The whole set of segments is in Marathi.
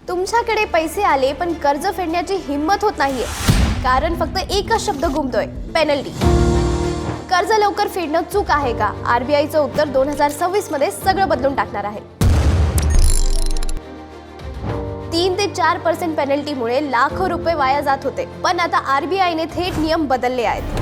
तुमच्याकडे पैसे आले पण कर्ज फेडण्याची हिंमत होत नाहीये, कारण फक्त एकच शब्द घुमतोय, पेनल्टी. कर्ज लवकर फेडणं चूक आहे का? आरबीआयचं उत्तर 2026 मध्ये सगळं बदलून टाकणार आहे. 3 ते 4% पेनल्टीमुळे लाखो रुपये वाया जात होते, पण आता आरबीआयने थेट नियम बदलले आहेत.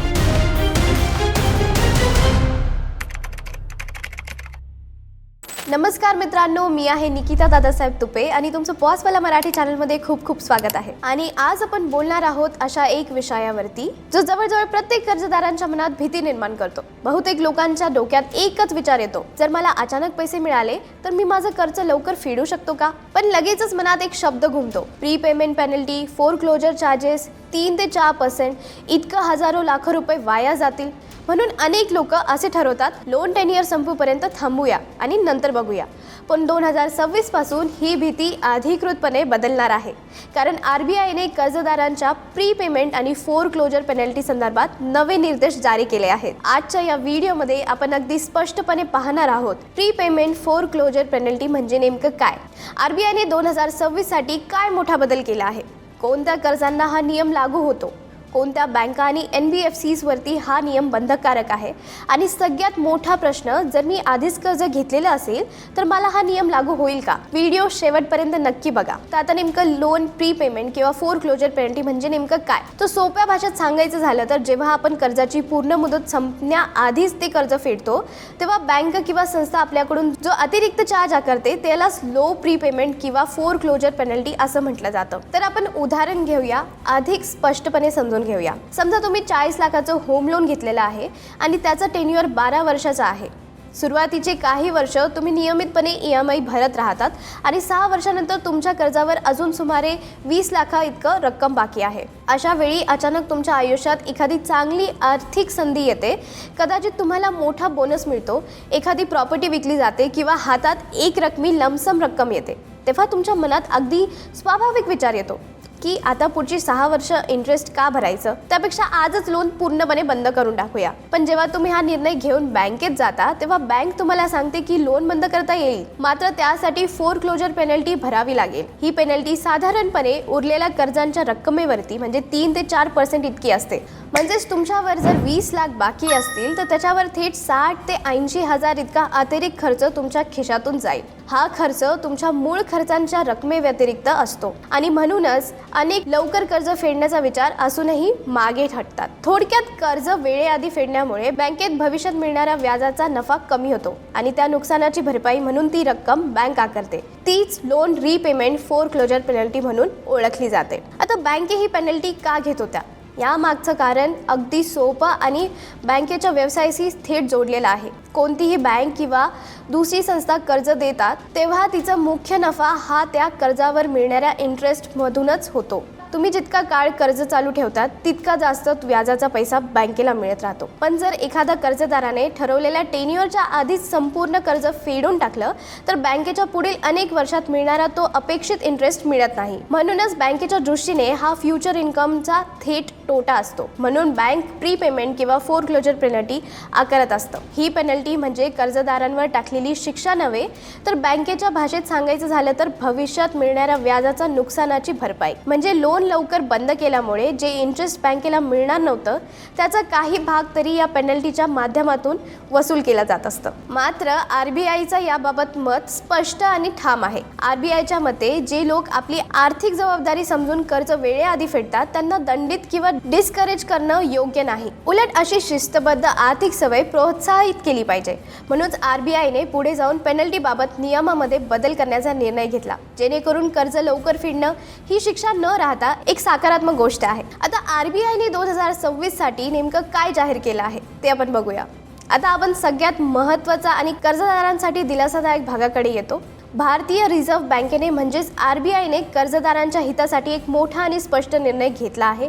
नमस्कार मित्रांनो, मी आहे निकिता दादासाहेब तुपे आणि तुमचं पॉजवाला मराठी चॅनलमध्ये खूप खूप स्वागत आहे. आणि आज आपण बोलणार आहोत अशा एक विषयावरती जो जवळजवळ प्रत्येक कर्जदारांच्या मनात भीती निर्माण करतो. बहुतेक लोकांच्या डोक्यात एकच विचार येतो, जर मला अचानक पैसे मिळाले तर मी माझं कर्ज लवकर फेडू शकतो का? पण लगेचच मनात एक शब्द घुमतो, pre payment penalty, foreclosure charges, 3 ते 4%, इतकं हजारो लाखो रुपये वाया जातील. म्हणून अनेक लोक असे ठरवतात, लोन टेन्युअर संपूपर्यंत थांबूया आणि नंतर बघूया. पण 2026 पासून ही भीती अधिकृतपणे बदलणार आहे, कारण आरबीआयने कर्जदारांच्या प्री पेमेंट आणि फोरक्लोजर पेनल्टी संदर्भात नवे निर्देश जारी केले आहेत. आजच्या या व्हिडिओमध्ये आपण अगदी स्पष्टपणे पाहणार आहोत, प्री पेमेंट फोरक्लोजर पेनल्टी म्हणजे नेमकं काय, आरबीआयने 2026 साठी काय मोठा बदल केला आहे, कोणत्या कर्जांना हा नियम लागू होतो, कोणत्या बँका आणि NBFCs वरती हा नियम बंधनकारक आहे, आणि सगळ्यात मोठा प्रश्न, जर मी आधीच कर्ज घेतलेलं असेल तर मला हा नियम लागू होईल का? व्हिडिओ शेवटपर्यंत नक्की बघा. तर आता नेमकं लोन प्री पेमेंट किंवा फोरक्लोजर पेनल्टी म्हणजे नेमकं काय? तर सोप्या भाषेत सांगायचं झालं तर जेव्हा आपण कर्जाची पूर्ण मुदत संपण्याआधीच ते कर्ज फेडतो, तेव्हा बँक किंवा संस्था आपल्याकडून जो अतिरिक्त चार्ज आकारते त्याला लो प्री पेमेंट किंवा फोरक्लोजर पेनल्टी असं म्हटलं जातं. तर आपण उदाहरण घेऊया, अधिक स्पष्टपणे समजून घेऊया. समजा तुम्ही 40 लाखाचं होम लोन घेतलेलं आहे आणि त्याचा टेन्युअर 12 वर्षाचा आहे. सुरुवातीचे काही वर्ष तुम्ही नियमितपणे EMI भरत राहतात आणि 6 वर्षानंतर तुमच्या कर्जावर अजून सुमारे 20 लाखा इतकं रक्कम बाकी आहे. अशा वेळी अचानक तुमच्या आयुष्यात एखादी चांगली आर्थिक संधी येते. कदाचित तुम्हाला मोठा बोनस मिळतो, एखादी प्रॉपर्टी विकली जाते किंवा हातात एक रकमी लमसम रक्कम येते. तेव्हा तुमच्या मनात अगदी स्वाभाविक विचार येतो की आता पुढची 6 वर्ष इंटरेस्ट का भरायचं, त्यापेक्षा आजच लोन पूर्णपणे बंद करून टाकूया. पण जेव्हा तुम्ही हा निर्णय घेऊन बँकेत जाता तेव्हा बँक तुम्हाला सांगते की लोन बंद करता येईल, मात्र त्यासाठी फोरक्लोजर पेनल्टी भरावी लागेल. ही पेनल्टी साधारणपणे उरलेल्या कर्जांच्या रकमेवरती म्हणजे 3 ते 4% इतकी असते. म्हणजेच तुमच्यावर जर 20 लाख बाकी असतील तर त्याच्यावर थेट 60 ते 80 हजार इतका अतिरिक्त खर्च तुमच्या खिशातून जाईल. हा खर्च तुमच्या मूळ खर्चांच्या रकमेव्यतिरिक्त असतो आणि म्हणूनच अनेक लवकर कर्ज फेडण्याचा विचार असूनही मागे हटतात. थोडक्यात कर्ज वेळेआधी फेडण्यामुळे बँकेत भविष्यात मिळणाऱ्या व्याजाचा नफा कमी होतो आणि त्या नुकसानाची भरपाई म्हणून ती रक्कम बँक आकारते. तीच लोन रिपेमेंट फोरक्लोजर पेनल्टी म्हणून ओळखली जाते. आता बँके ही पेनल्टी का घेत होत्या? या मागचं कारण अगदी सोपं आणि बँकेच्या व्यवसायाशी थेट जोडलेलं आहे. कोणतीही बँक किंवा दुसरी संस्था कर्ज देतात तेव्हा तिचा मुख्य नफा हा त्या कर्जावर मिळणाऱ्या इंटरेस्टमधूनच होतो. तुम्ही जितका काळ कर्ज चालू ठेवतात तितका जास्त व्याजाचा पैसा बँकेला मिळत राहतो. पण जर एखाद्या कर्जदाराने ठरवलेल्या टेन्युअरच्या आधीच संपूर्ण कर्ज फेडून टाकलं तर बँकेच्या पुढील अनेक वर्षात मिळणारा तो अपेक्षित इंटरेस्ट मिळत नाही. म्हणूनच बँकेच्या दृष्टीने हा फ्युचर इन्कमचा थेट तोटा असतो. म्हणून बँक प्री पेमेंट किंवा फोरक्लोजर पेनल्टी आकारत असतं. ही पेनल्टी म्हणजे कर्जदारांवर टाकलेली शिक्षा नव्हे, तर बँकेच्या भाषेत सांगायचं झालं तर भविष्यात मिळणाऱ्या व्याजाचा नुकसानाची भरपाई. म्हणजे लोन लवकर बंद केल्यामुळे जे इंटरेस्ट बँकेला मिळणार नव्हतं त्याचा काही भाग तरी या पेनल्टीच्या माध्यमातून वसूल केला जात असतं. मात्र आरबीआयचा याबाबत मत स्पष्ट आणि ठाम आहे. आरबीआयच्या मते जे लोक आपली आर्थिक जबाबदारी समजून कर्ज वेळेआधी फेडतात त्यांना दंडित किंवा डिस्करेज करणं योग्य नाही. उलट अशी शिस्तबद्ध आर्थिक सवय प्रोत्साहित केली पाहिजे. म्हणूनच आरबीआयने पुढे जाऊन पेनल्टी बाबत नियमामध्ये बदल करण्याचा निर्णय घेतला, जेणेकरून कर्ज लवकर फेडणं ही शिक्षा न राहता एक सकारात्मक गोष्ट आहे. आता आरबीआयने 2026 साठी नेमकं काय जाहीर केलं आहे ते आपण बघूया. आता आपण सगळ्यात महत्त्वाचा आणि कर्जदारांसाठी दिलासादायक भागाकडे येतो. भारतीय रिझर्व्ह बँकेने म्हणजेच आरबीआयने कर्जदारांच्या हितासाठी एक मोठा आणि स्पष्ट निर्णय घेतला आहे.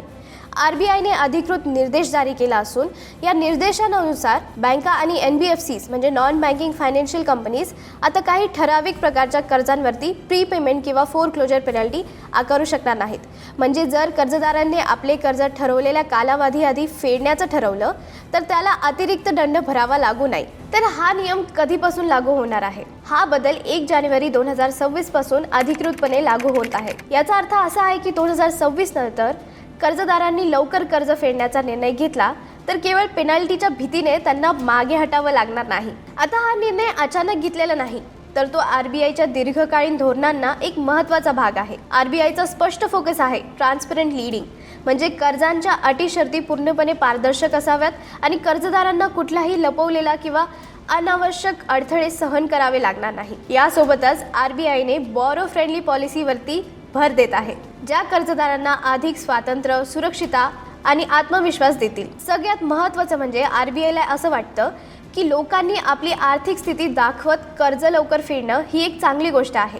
RBIने अधिकृत निर्देश जारी केला असून या निर्देशानुसार बँका आणि NBFCs म्हणजे नॉन बँकिंग फायनान्शियल कंपनीज आता काही ठराविक प्रकारच्या कर्जांवरती प्रीपेमेंट किंवा फोरक्लोजर पेनल्टी आकारू शकणार नाहीत. म्हणजे जर कर्जदारांनी आपले कर्ज ठरवलेल्या कालावधी आधी फेडण्याचं ठरवलं तर त्याला अतिरिक्त दंड भरावा लागू नाही. तर हा नियम कधीपासून लागू होणार आहे? हा बदल 1 जानेवारी 2026 पासून अधिकृतपणे लागू होत आहे. याचा अर्थ असा आहे की 2026 नंतर कर्जदारांनी लवकर कर्ज फेडण्याचा निर्णय घेतला तर केवळ पेनल्टीच्या भीतीने त्यांना मागे हटावं लागणार नाही. आता हा निर्णय अचानक घेतलेला नाही, तर तो RBIच्या दीर्घकालीन धोरणांना एक महत्त्वाचा भाग आहे. RBIचा स्पष्ट फोकस आहे ट्रान्सपरंट लीडिंग, म्हणजे कर्जांच्या अटी शर्ती पूर्णपणे पारदर्शक असाव्यात आणि कर्जदारांना कुठलाही लपवलेला किंवा अनावश्यक अडथळे सहन करावे लागणार नाही. यासोबतच RBIने बॉरो फ्रेंडली पॉलिसीवरती भर देत आहे, ज्या कर्जदारांना अधिक स्वातंत्र्य, सुरक्षितता आणि आत्मविश्वास देतील. सगळ्यात महत्त्वाचं म्हणजे RBIला असं वाटतं की लोकांनी आपली आर्थिक स्थिती दाखवत कर्ज लवकर फेडणं ही एक चांगली गोष्ट आहे.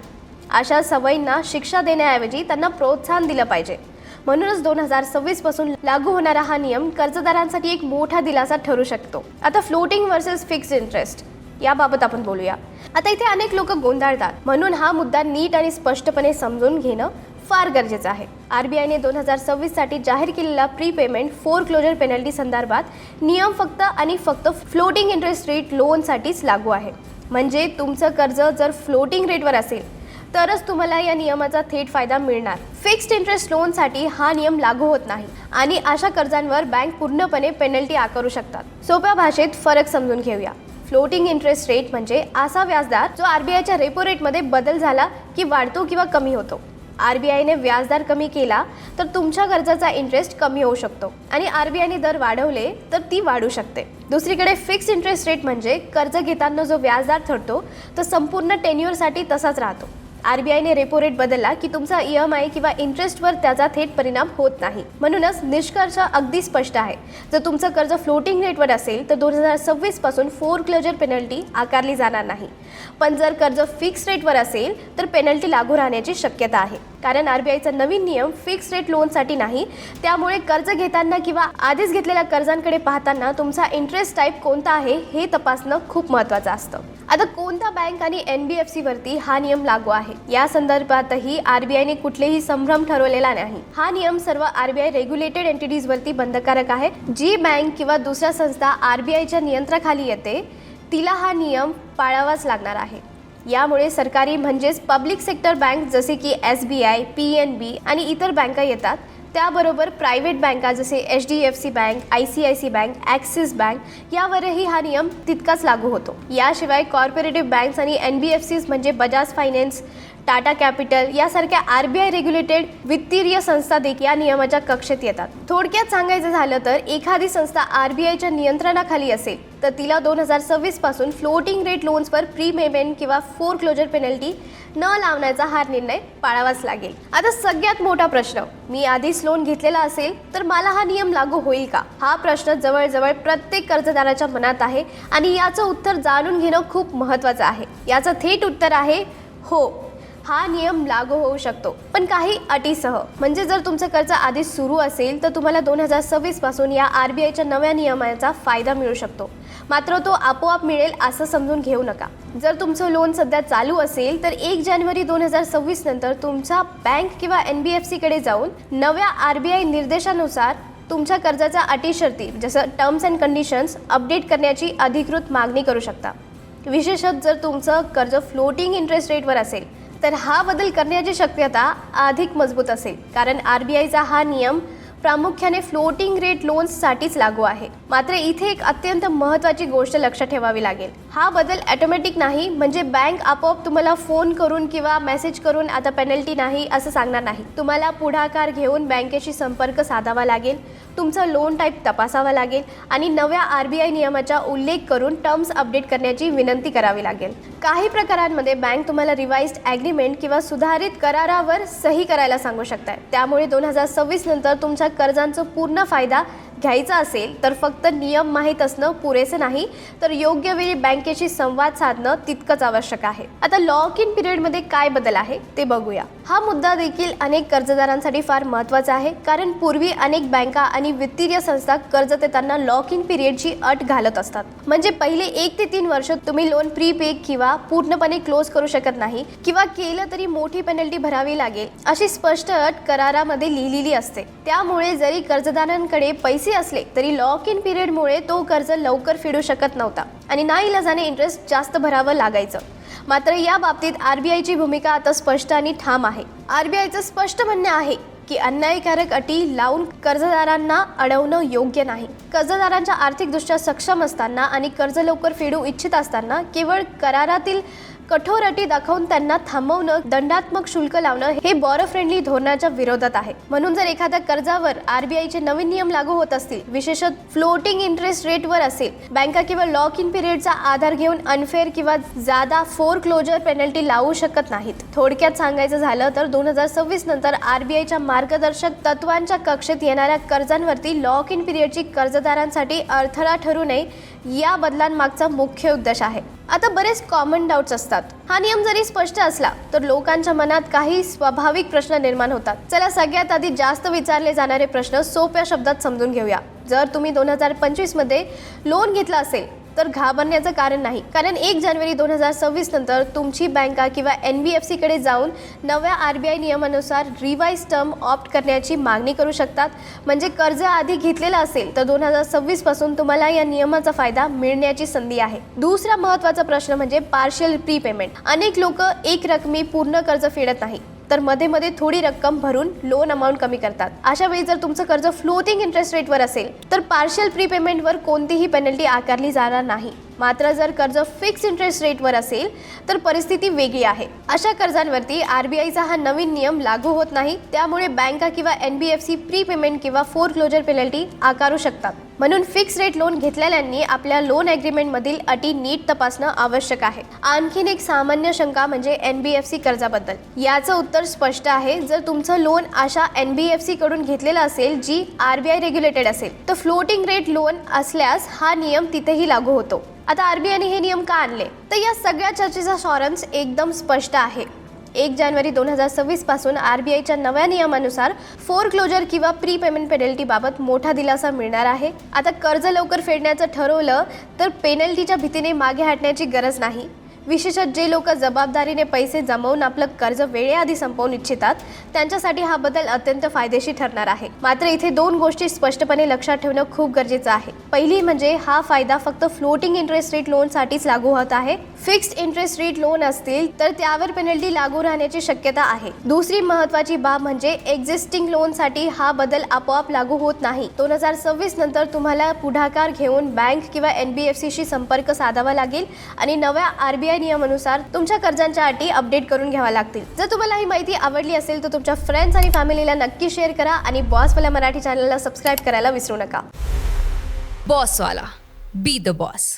अशा सवयींना शिक्षा देण्याऐवजी त्यांना प्रोत्साहन दिलं पाहिजे. म्हणूनच 2026 पासून लागू होणारा हा नियम कर्जदारांसाठी एक मोठा दिलासा ठरू शकतो. आता फ्लोटिंग वर्सेस फिक्स्ड इंटरेस्ट याबाबत आपण बोलूया. आता इथे अनेक लोक गोंधळतात, म्हणून हा मुद्दा नीट आणि स्पष्टपणे समजून घेणं फार गरजेचं आहे. RBIने 2026 साठी जाहीर केलेला प्रीपेमेंट फोरक्लोजर पेनल्टी संदर्भात नियम फक्त आणि फक्त फ्लोटिंग इंटरेस्ट रेट लोनसाठीच लागू आहे. म्हणजे तुमचं कर्ज जर फ्लोटिंग रेटवर असेल तरच तुम्हाला या नियमाचा थेट फायदा मिळणार. फिक्स्ड इंटरेस्ट लोनसाठी हा नियम लागू होत नाही आणि अशा कर्जांवर बँक पूर्णपणे पेनल्टी आकारू शकतात. सोप्या भाषेत फरक समजून घेऊया. फ्लोटिंग इंटरेस्ट रेट म्हणजे असा व्याजदर जो RBIच्या रेपो रेटमध्ये बदल झाला की वाढतो किंवा कमी होतो. RBIने व्याजदर कमी केला तर तुमच्या कर्जाचा इंटरेस्ट कमी होऊ शकतो आणि RBIने दर वाढवले तर ती वाढू शकते. दुसरीकडे फिक्स्ड इंटरेस्ट रेट म्हणजे कर्ज घेताना जो व्याजदर ठरतो तो संपूर्ण टेन्युअरसाठी तसाच राहतो. RBIने रेपो रेट बदलला की तुमचा EMI किंवा इंटरेस्टवर त्याचा थेट परिणाम होत नाही. म्हणूनच निष्कर्ष अगदी स्पष्ट आहे. जर तुमचं कर्ज फ्लोटिंग रेटवर असेल तर 2026 पासून फोरक्लोजर पेनल्टी आकारली जाणार नाही. पण जर कर्ज फिक्स रेटवर असेल तर पेनल्टी लागू राहण्याची शक्यता आहे. कारण RBIचा नवीन नियम फिक्स रेट लोनसाठी नाही. त्यामुळे कर्ज घेताना किंवा आधीच घेतलेल्या कर्जांकडे पाहताना तुमचा इंटरेस्ट टाईप कोणता आहे हे तपासणं खूप महत्त्वाचं असतं. आता कोणत्या बँक आणि NBFC वरती हा नियम लागू आहे या संदर्भातही RBIने कुठलेही संभ्रम ठरवलेला नाही. हा नियम सर्व RBI रेग्युलेटेड एंटिटीज वरती बंधनकारक आहे. जी बँक किंवा दुसऱ्या संस्था RBIच्या नियंत्रणाखाली येते तिला हा नियम पाळावाच लागणार आहे. यामुळे सरकारी म्हणजेच पब्लिक सेक्टर बँक जसे की SBI, PNB आणि इतर बँका येतात. त्याबरोबर प्रायव्हेट बँका जसे HDFC bank, ICICI bank, axis bank यावरही हा नियम तितकाच लागू होतो. याशिवाय कॉर्पोरेटिव्ह बँक्स आणि NBFCs म्हणजे बजाज फायनान्स, टाटा कॅपिटल यासारख्या RBI रेग्युलेटेड वित्तीय संस्था देखील या नियमाच्या कक्षेत येतात. थोडक्यात सांगायचं झालं तर एखादी संस्था RBIच्या नियंत्रणाखाली असेल तर तिला 2026 पासून फ्लोटिंग रेट लोन्सवर प्रीपेमेंट किंवा फोरक्लोजर पेनल्टी न लावण्याचा हा निर्णय पाळावाच लागेल. आता सगळ्यात मोठा प्रश्न, मी आधीच लोन घेतलेला असेल तर मला हा नियम लागू होईल का? हा प्रश्न जवळजवळ प्रत्येक कर्जदाराच्या मनात आहे आणि याचं उत्तर जाणून घेणं खूप महत्त्वाचं आहे. याचं थेट उत्तर आहे हो, हा नियम लागू होऊ शकतो, पण काही अटीसह. म्हणजे जर तुमचं कर्ज आधीच सुरू असेल तर तुम्हाला 2026 पासून या RBIच्या नव्या नियमाचा फायदा मिळू शकतो. मात्र तो आपोआप मिळेल असं समजून घेऊ नका. जर तुमचं लोन सध्या चालू असेल तर 1 जानेवारी 2026 नंतर तुमच्या बँक किंवा NBFC कडे जाऊन नव्या RBI निर्देशानुसार तुमच्या कर्जाच्या अटी शर्ती जसं टर्म्स अँड कंडिशन्स अपडेट करण्याची अधिकृत मागणी करू शकता. विशेषतः जर तुमचं कर्ज फ्लोटिंग इंटरेस्ट रेटवर असेल तर हा बदल करण्याची शक्यता अधिक मजबूत असेल. कारण RBIचा हा नियम प्रामुख्याने फ्लोटिंग रेट लोन्ससाठीच लागू आहे. मात्र इथे एक अत्यंत महत्त्वाची गोष्ट लक्षात ठेवावी लागेल. हा बदल ऑटोमॅटिक नाही. म्हणजे बँक आपोआप तुम्हाला फोन करून किंवा मेसेज करून आता पेनल्टी नाही असं सांगणार नाही. तुम्हाला पुढाकार घेऊन बँकेशी संपर्क साधावा लागेल, तुमचं लोन टाईप तपासावा लागेल आणि नव्या RBI नियमाचा उल्लेख करून टर्म्स अपडेट करण्याची विनंती करावी लागेल. काही प्रकारांमध्ये बँक तुम्हाला रिवाइज्ड ॲग्रीमेंट किंवा सुधारित करारावर सही करायला सांगू शकते. त्यामुळे 2026 नंतर तुमच्या कर्जांचा पूर्ण फायदा घ्यायचा असेल तर फक्त नियम माहीत असणं पुरेसे नाही, तर योग्य वेळी बँकेशी संवाद साधणं तितकंच आवश्यक आहे. आता लॉक इन पिरियडमध्ये काय बदल आहे ते बघूया. हा मुद्दा देखील अनेक कर्जदारांसाठी फार महत्त्वाचा आहे, कारण पूर्वी अनेक बँका आणि वित्तीय संस्था कर्ज देताना लॉक इन पिरियडची अट घालत असतात. म्हणजे पहिले 1 ते 3 वर्ष तुम्ही लोन प्रीपे किंवा पूर्णपणे क्लोज करू शकत नाही, किंवा केलं तरी मोठी पेनल्टी भरावी लागेल अशी स्पष्ट अट करारामध्ये लिहिलेली असते. त्यामुळे जरी कर्जदारांकडे पैसे असले तरी लॉक इन पिरियडमुळे तो कर्ज लवकर फेडू शकत नव्हता आणि नाईलाजाने इंटरेस्ट जास्त भरावं लागायचं. मात्र या बाबतीत RBIची भूमिका आता स्पष्ट आणि ठाम आहे. RBIचं स्पष्ट म्हणणं आहे की अन्यायकारक अटी लावून कर्जदारांना अडवणं योग्य नाही. कर्जदारांच्या आर्थिकदृष्ट्या सक्षम असताना आणि कर्ज लवकर फेडू इच्छित असताना केवळ करारातील कठोर अटी दाखवून त्यांना थांबवणं, दंडात्मक शुल्क लावणं हे बॉरो फ्रेंडली धोरणाच्या विरोधात आहे. म्हणून जर एखाद्या कर्जावर RBIचे नवीन नियम लागू होत असतील, विशेषतः फ्लोटिंग इंटरेस्ट रेटवर असेल, बँका केवळ लॉक इन पिरियडचा आधार घेऊन अनफेअर किंवा जादा फोरक्लोजर पेनल्टी लावू शकत नाहीत. थोडक्यात सांगायचं झालं तर 2026 नंतर RBIच्या मार्गदर्शक तत्वांच्या कक्षेत येणाऱ्या कर्जांवरती लॉक इन पिरियडची कर्जदारांसाठी अडथळा ठरू नये, या बदलांमागचा मुख्य उद्देश आहे. आता बरेच कॉमन डाऊट्स असतात. हा नियम जरी स्पष्ट असला तर लोकांच्या मनात काही स्वाभाविक प्रश्न निर्माण होतात. चला सगळ्यात आधी जास्त विचारले जाणारे प्रश्न सोप्या शब्दात समजून घेऊया. जर तुम्ही 2025 मध्ये लोन घेतला असेल तर घाबरण्याचं कारण नाही, कारण 1 जानेवारी 2026 नंतर तुमची बँका किंवा NBFC कडे जाऊन नव्या RBI नियमानुसार रिवाइज टर्म ऑप्ट करण्याची मागणी करू शकतात. म्हणजे कर्ज आधी घेतलेलं असेल तर 2026 पासून तुम्हाला या नियमाचा फायदा मिळण्याची संधी आहे. दुसरा महत्त्वाचा प्रश्न म्हणजे पार्शियल प्रीपेमेंट. अनेक लोक एक रकमी पूर्ण कर्ज फेडत नाही, तर मध्ये मध्ये थोडी रक्कम भरून लोन अमाऊंट कमी करतात. अशा वेळी जर तुमचं कर्ज फ्लोटिंग इंटरेस्ट रेटवर असेल तर पार्शियल प्रीपेमेंटवर कोणतीही पेनल्टी आकारली जाणार नाही. मात्र जर कर्ज फिक्स इंटरेस्ट रेटवर असेल तर परिस्थिती वेगळी आहे. अशा कर्जांवरती RBIचा हा नवीन नियम लागू होत नाही. त्यामुळे बँका किंवा NBFC प्रीपेमेंट किंवा फोरक्लोजर पेनल्टी आकारू शकतात. म्हणून फिक्स रेट लोन घेतलेल्यांनी आपल्या लोन ॲग्रीमेंटमधील अटी नीट तपासणं आवश्यक आहे. आणखीन एक सामान्य शंका म्हणजे NBFC कर्जाबद्दल. याचं उत्तर स्पष्ट आहे. जर तुमचं लोन अशा NBFC कडून घेतलेलं असेल जी RBI रेग्युलेटेड असेल तर फ्लोटिंग रेट लोन असल्यास हा नियम तिथेही लागू होतो. आता RBIने हे नियम का आणले, तर या सगळ्या चर्चेचा सारांश एकदम स्पष्ट आहे. 1 जानेवारी 2026 पासून RBIच्या नव्या नियमानुसार फोरक्लोजर किंवा प्रीपेमेंट पेनल्टी बाबत मोठा दिलासा मिळणार आहे. आता कर्ज लवकर फेडण्याचं ठरवलं तर पेनल्टीच्या भीतीने मागे हटण्याची गरज नाही. विशेषतः जे लोक जबाबदारीने पैसे जमवून आपलं कर्ज वेळेआधी संपवून इच्छितात त्यांच्यासाठी हा बदल अत्यंत फायदेशीर ठरणार आहे. मात्र इथे 2 गोष्टी स्पष्टपणे लक्षात ठेवणं खूप गरजेचं आहे. पहिली म्हणजे हा फायदा फक्त फ्लोटिंग इंटरेस्ट रेट लोनसाठीच लागू होत आहे. फिक्स्ड इंटरेस्ट रेट लोन असतील तर त्यावर पेनल्टी लागू राहण्याची शक्यता आहे. दुसरी महत्त्वाची बाब म्हणजे एक्झिस्टिंग लोनसाठी हा बदल आपोआप लागू होत नाही. 2026 नंतर तुम्हाला पुढाकार घेऊन बँक किंवा NBFCशी संपर्क साधावा लागेल आणि नव्या RBI नियमानुसार तुमच्या कर्जांच्या अटी अपडेट करून घ्याव्या लागतील. जर तुम्हाला ही माहिती आवडली असेल तर तुमच्या फ्रेंड्स आणि फॅमिलीला नक्की शेअर करा आणि बॉसवाला मराठी चॅनलला सबस्क्राईब करायला विसरू नका. बॉसवाला, बी द बॉस.